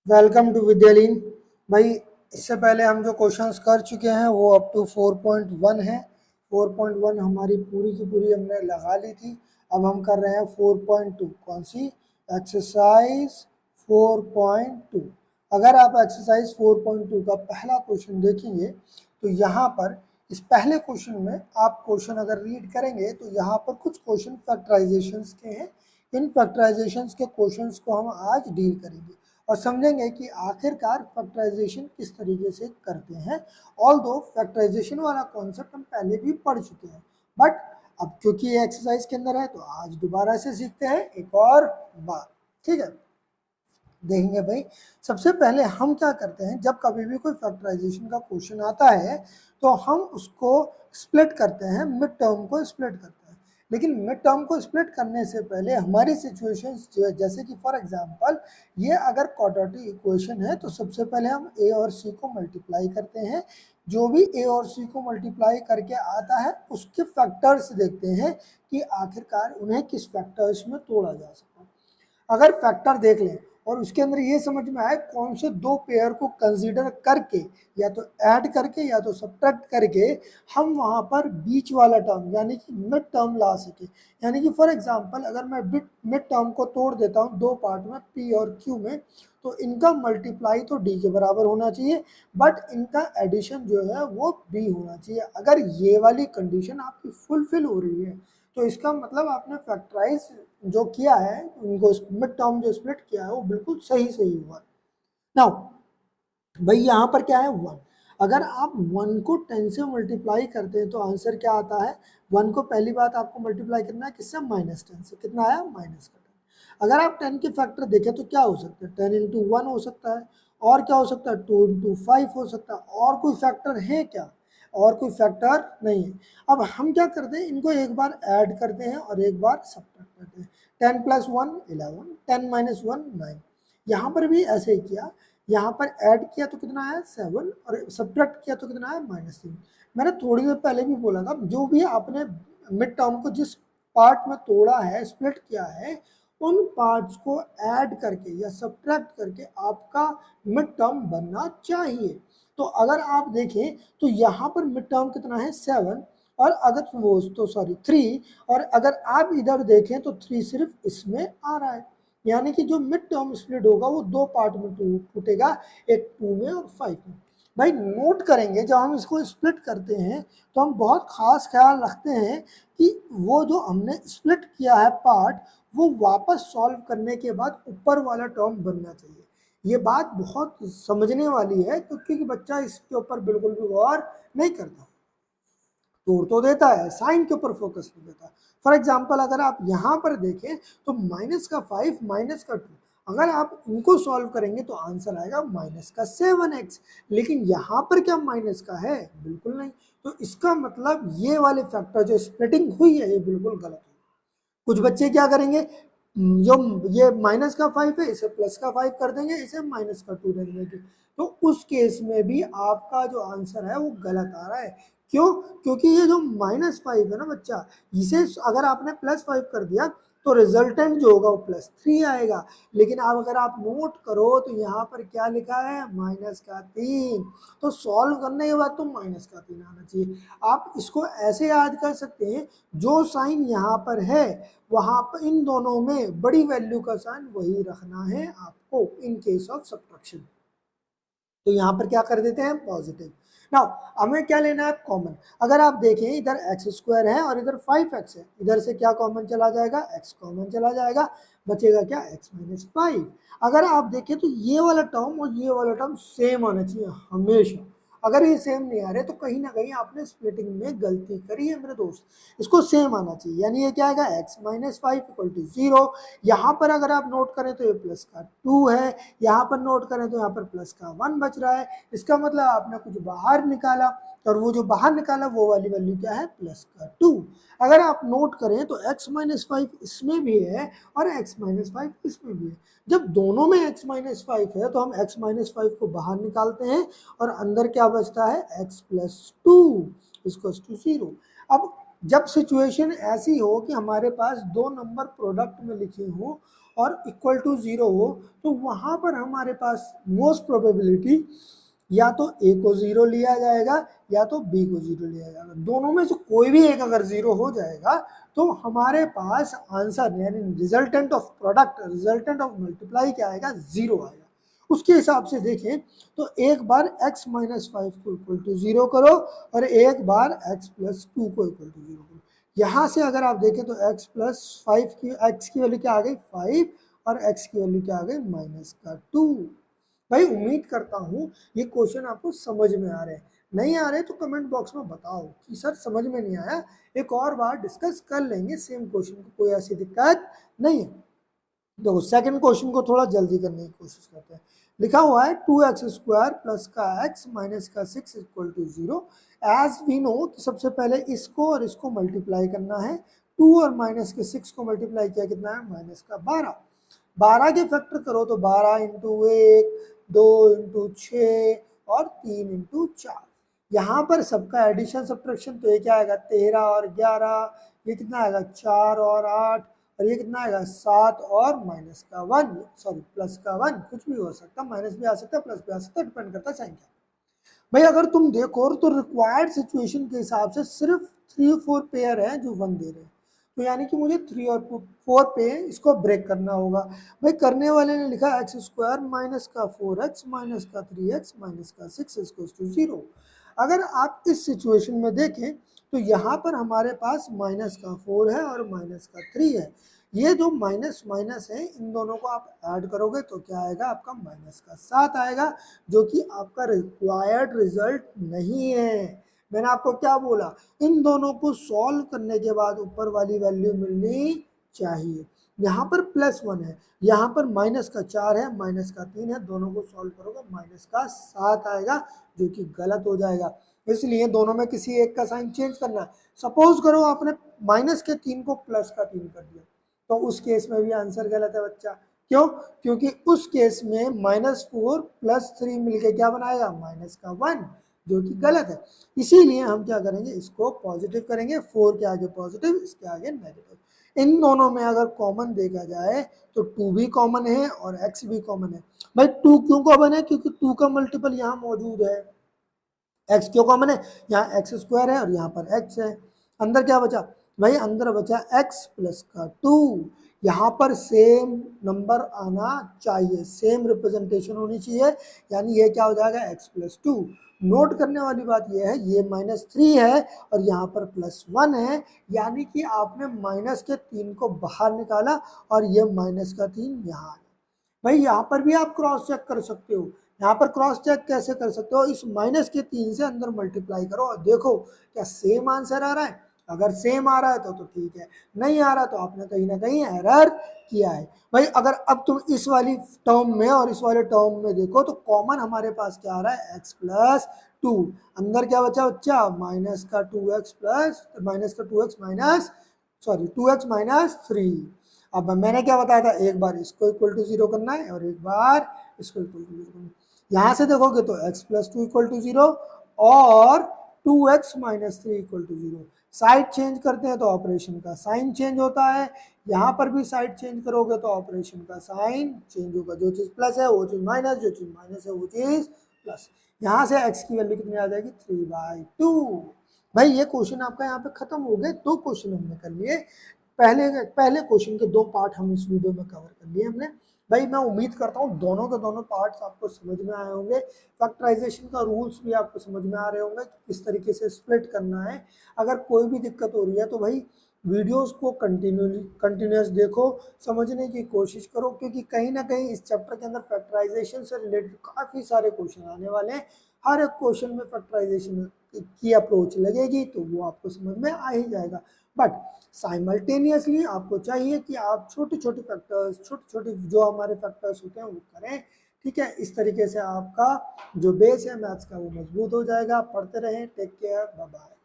Welcome to विद्यालय। भाई, इससे पहले हम जो क्वेश्चंस कर चुके हैं वो अप टू 4.1 है। 4.1 हमारी पूरी की पूरी हमने लगा ली थी। अब हम कर रहे हैं 4.2। कौन सी? एक्सरसाइज 4.2। अगर आप एक्सरसाइज 4.2 का पहला क्वेश्चन देखेंगे तो यहाँ पर इस पहले क्वेश्चन में आप क्वेश्चन अगर रीड करेंगे तो यहाँ पर कुछ क्वेश्चन फैक्टराइजेशंस के हैं। इन फैक्टराइजेशंस के क्वेश्चंस को हम आज डील करेंगे और समझेंगे कि आखिरकार फैक्टराइजेशन किस तरीके से करते हैं। ऑल्दो फैक्टराइजेशन वाला कॉन्सेप्ट हम पहले भी पढ़ चुके हैं, बट अब क्योंकि ये एक्सरसाइज के अंदर है तो आज दोबारा से सीखते हैं एक और बार। ठीक है, देखेंगे भाई। सबसे पहले हम क्या करते हैं, जब कभी भी कोई फैक्टराइजेशन का क्वेश्चन आता है तो हम उसको स्प्लिट करते हैं, मिड टर्म को स्प्लिट करते हैं। लेकिन मिड टर्म को स्प्लिट करने से पहले हमारी सिचुएशंस जो है, जैसे कि फॉर एग्जांपल ये अगर क्वाड्रेटिक इक्वेशन है तो सबसे पहले हम ए और सी को मल्टीप्लाई करते हैं। जो भी ए और सी को मल्टीप्लाई करके आता है उसके फैक्टर्स देखते हैं कि आखिरकार उन्हें किस फैक्टर्स में तोड़ा जा सकता है। अगर फैक्टर देख लें और उसके अंदर ये समझ में आए कौन से दो पेयर को कंसीडर करके या तो ऐड करके या तो सब्ट्रैक्ट करके हम वहाँ पर बीच वाला टर्म यानी कि मिड टर्म ला सके। यानी कि फॉर एग्जांपल अगर मैं मिड टर्म को तोड़ देता हूँ दो पार्ट में, पी और क्यू में, तो इनका मल्टीप्लाई तो डी के बराबर होना चाहिए, बट इनका एडिशन जो है वो बी होना चाहिए। अगर ये वाली कंडीशन आपकी फुलफिल हो रही है तो इसका मतलब आपने फैक्टराइज जो किया है, उनको मिड टर्म जो स्प्लिट किया है वो बिल्कुल सही सही हुआ। नाउ भाई यहाँ पर क्या है 1। अगर आप 1 को 10 से मल्टीप्लाई करते हैं तो आंसर क्या आता है? 1 को पहली बात आपको मल्टीप्लाई करना है किससे? -10 से। कितना आया? -10। अगर आप 10 के फैक्टर देखें तो क्या हो सकता है? 10 इंटू 1 हो सकता है, और क्या हो सकता है? 2 इंटू 5 हो सकता है। और कोई फैक्टर है क्या? और कोई फैक्टर नहीं है। अब हम क्या करते हैं, इनको एक बार ऐड करते हैं और एक बार सब्ट्रैक्ट करते हैं। 10 + 1 11, 10 - 1 9। यहाँ पर भी ऐसे ही किया, यहाँ पर ऐड किया तो कितना आया? 7, और सब्ट्रैक्ट किया तो कितना आया? -3। मैंने थोड़ी देर पहले भी बोला था, जो भी आपने मिड टर्म को जिस पार्ट में तोड़ा है, स्प्लिट किया है, उन पार्ट्स को ऐड करके या सब्ट्रैक्ट करके आपका मिड टर्म बनना चाहिए। तो अगर आप देखें तो यहाँ पर मिड टर्म कितना है? 7, और अगर वो तो सॉरी 3, और अगर आप इधर देखें तो 3 सिर्फ इसमें आ रहा है। यानी कि जो मिड टर्म स्प्लिट होगा वो दो पार्ट में टूटेगा, एक 2 में और 5 में। भाई नोट करेंगे, जब हम इसको स्प्लिट करते हैं तो हम बहुत खास ख्याल रखते हैं कि वो जो हमने स्प्लिट किया है पार्ट, वो वापस सॉल्व करने के बाद ऊपर वाला टर्म बनना चाहिए। ये बात बहुत समझने वाली है क्योंकि बच्चा इसके ऊपर बिल्कुल भी गौर नहीं करता, तोड़ तो देता है, साइन के ऊपर फोकस नहीं देता। फॉर एग्जाम्पल अगर आप यहाँ पर देखें तो -5 -2, अगर आप इनको सॉल्व करेंगे तो आंसर आएगा -7x। लेकिन यहाँ पर क्या माइनस का है? बिल्कुल नहीं। तो इसका मतलब ये वाले फैक्टर जो स्प्लिटिंग हुई है ये बिल्कुल गलत है। कुछ बच्चे क्या करेंगे, जो ये -5 है इसे +5 कर देंगे, इसे -2 दे देंगे, तो उस केस में भी आपका जो आंसर है वो गलत आ रहा है। क्यों? क्योंकि ये जो -5 है ना बच्चा, इसे अगर आपने +5 कर दिया तो रिजल्टेंट जो होगा वो +3 आएगा। लेकिन अब अगर आप नोट करो तो यहाँ पर क्या लिखा है? -3। तो सॉल्व करने के बाद तो -3 आना चाहिए। आप इसको ऐसे याद कर सकते हैं, जो साइन यहाँ पर है वहाँ पर इन दोनों में बड़ी वैल्यू का साइन वही रखना है आपको इन केस ऑफ सब्ट्रैक्शन। तो यहाँ पर क्या कर देते हैं? पॉजिटिव। नाउ हमें क्या लेना है? कॉमन। अगर आप देखें इधर x² है और इधर 5x है, इधर से क्या कॉमन चला जाएगा? x कॉमन चला जाएगा, बचेगा क्या? x - 5। अगर आप देखें तो ये वाला टर्म और ये वाला टर्म सेम आना चाहिए हमेशा। अगर ये सेम नहीं आ रहे तो कहीं ना कहीं आपने स्प्लिटिंग में गलती करी है मेरे दोस्त। इसको सेम आना चाहिए, यानी ये क्या आएगा? x - 5 = 0। यहाँ पर अगर आप नोट करें तो ये +2 है, यहाँ पर नोट करें तो यहाँ पर +1 बच रहा है। इसका मतलब आपने कुछ बाहर निकाला, और वो जो बाहर निकाला वो वाली वैल्यू क्या है? +2। अगर आप नोट करें तो x - 5 इसमें भी है और x - 5 इसमें भी है। जब दोनों में x - 5 है तो हम x - 5 को बाहर निकालते हैं और अंदर क्या बचता है? x + 2 = 0। अब जब सिचुएशन ऐसी हो कि हमारे पास दो नंबर प्रोडक्ट में लिखे हों और इक्वल टू 0 हो तो वहाँ पर हमारे पास मोस्ट प्रोबेबिलिटी या तो ए को 0 लिया जाएगा या तो बी को 0 लिया जाएगा। दोनों में से कोई भी एक अगर 0 हो जाएगा तो हमारे पास आंसर यानी resultant of product, resultant of multiply क्या आएगा, 0 आएगा। उसके हिसाब से देखें तो एक बार x माइनस 5 को इक्वल टू 0 करो और एक बार x प्लस 2 को इक्वल टू 0 करो। यहाँ से अगर आप देखें तो x प्लस 5 की x की वैल्यू क्या आ गई 5 और x की वैल्यू क्या आ गई माइनस का 2। भाई उम्मीद करता हूँ ये क्वेश्चन आपको समझ में आ रहे हैं। नहीं आ रहे तो कमेंट बॉक्स में बताओ कि सर समझ में नहीं आया, एक और बार डिस्कस कर लेंगे सेम क्वेश्चन को, कोई ऐसी दिक्कत नहीं है। देखो सेकंड क्वेश्चन को थोड़ा जल्दी करने की कोशिश करते हैं। लिखा हुआ है 2x स्क्वायर प्लस का x माइनस का 6 equal to 0। As we know कि सबसे पहले इसको और इसको मल्टीप्लाई करना है। 2 और माइनस के 6 को मल्टीप्लाई किया कितना है माइनस का 12। 12 के फैक्टर करो तो 12 इंटू 1, 2 इंटू 6 और 3 इंटू 4। यहाँ पर सबका एडिशन सब्ट्रैक्शन तो ये क्या आएगा 13 और 11, ये कितना आएगा 4 और 8 और ये कितना आएगा 7 और माइनस का 1, सॉरी प्लस का 1, कुछ भी हो सकता है, माइनस भी आ सकता है प्लस भी आ सकता है, डिपेंड करता है साइन क्या। भाई अगर तुम देखो तो रिक्वायर्ड सिचुएशन के हिसाब से सिर्फ 3-4 पेयर है जो 1 दे रहे हैं, तो यानी कि मुझे 3 और 4 पे इसको ब्रेक करना होगा। भाई करने वाले ने लिखा एक्स स्क्वायर माइनस का 4x माइनस का 3x माइनस का 6 इक्वल्स टू 0। अगर आप इस सिचुएशन में देखें तो यहाँ पर हमारे पास माइनस का 4 है और माइनस का 3 है। ये जो माइनस माइनस है इन दोनों को आप ऐड करोगे तो क्या आएगा आपका माइनस का 7 आएगा, जो कि आपका रिक्वायर्ड रिजल्ट नहीं है। मैंने आपको क्या बोला, इन दोनों को सॉल्व करने के बाद ऊपर वाली वैल्यू मिलनी चाहिए। यहाँ पर +1 है, यहाँ पर माइनस का 4 है, माइनस का 3 है, दोनों को सॉल्व करोगे माइनस का 7 आएगा, जो कि गलत हो जाएगा। इसलिए दोनों में किसी एक का साइन चेंज करना है। सपोज करो आपने माइनस के 3 को प्लस का 3 कर दिया तो उस केस में भी आंसर गलत है बच्चा। क्यों? क्योंकि उस केस में -4 + 3 मिलके क्या बनाएगा माइनस का 1, जो कि गलत है। इसीलिए हम क्या करेंगे, इसको पॉजिटिव करेंगे, 4 के आगे पॉजिटिव, इसके आगे नेगेटिव। इन दोनों में अगर कॉमन देखा जाए तो 2 भी कॉमन है और x भी कॉमन है। भाई 2 क्यों कॉमन है? क्योंकि 2 का मल्टीपल यहाँ मौजूद है। x क्यों कॉमन है? यहाँ x स्क्वायर है और यहाँ पर x है। अंदर क्या बचा भाई? अंदर बचा x प्लस का 2। यहाँ पर सेम नंबर आना चाहिए, सेम रिप्रेजेंटेशन होनी चाहिए, यानी ये क्या हो जाएगा x प्लस 2। नोट करने वाली बात यह है ये -3 है और यहाँ पर +1 है, यानी कि आपने माइनस के 3 को बाहर निकाला और ये माइनस का 3 यहाँ आ। भाई यहाँ पर भी आप क्रॉस चेक कर सकते हो। यहाँ पर क्रॉस चेक कैसे कर सकते हो? इस माइनस के 3 से अंदर मल्टीप्लाई करो और देखो क्या सेम आंसर आ रहा है। अगर सेम आ रहा है तो ठीक है, नहीं आ रहा तो आपने कहीं ना कहीं एरर किया है। भाई अगर अब तुम इस वाली टर्म में और इस वाले टर्म में देखो तो कॉमन हमारे पास क्या आ रहा है x प्लस 2। अंदर क्या बचा बच्चा? माइनस का 2x प्लस माइनस का 2x minus sorry 2x minus 3। अब मैंने क्या बताया था, एक बार इसको इक्वल टू 0 करना है और एक बार इसको इक्वल टू 0 करना है। यहाँ से देखोगे तो x प्लस 2 इक्वल टू 0 और 2x minus 3 equal to 0। Side change करते हैं तो ऑपरेशन का साइन चेंज होता है। यहाँ पर भी साइड चेंज करोगे तो ऑपरेशन का साइन चेंज होगा। जो चीज़ प्लस है वो चीज़ माइनस, जो चीज़ माइनस है वो चीज़ प्लस। यहाँ से x की वैल्यू कितनी आ जाएगी 3/2। भाई ये क्वेश्चन आपका यहाँ पे खत्म हो गए। 2 क्वेश्चन हमने कर लिए। पहले क्वेश्चन के 2 पार्ट हम इस वीडियो में कवर कर लिए हमने। भाई मैं उम्मीद करता हूँ दोनों के दोनों पार्ट्स आपको समझ में आए होंगे। फैक्टराइजेशन का रूल्स भी आपको समझ में आ रहे होंगे कि किस तरीके से स्प्लिट करना है। अगर कोई भी दिक्कत हो रही है तो भाई वीडियोस को कंटिन्यूस देखो, समझने की कोशिश करो, क्योंकि कहीं ना कहीं इस चैप्टर के अंदर फैक्टराइजेशन से रिलेटेड काफ़ी सारे क्वेश्चन आने वाले हैं। हर एक क्वेश्चन में फैक्टराइजेशन की अप्रोच लगेगी तो वो आपको समझ में आ ही जाएगा। बट साइमल्टेनियसली आपको चाहिए कि आप छोटे छोटे जो हमारे फैक्टर्स होते हैं वो करें। ठीक है, इस तरीके से आपका जो बेस है मैथ्स का वो मजबूत हो जाएगा। पढ़ते रहें। Take care, bye bye.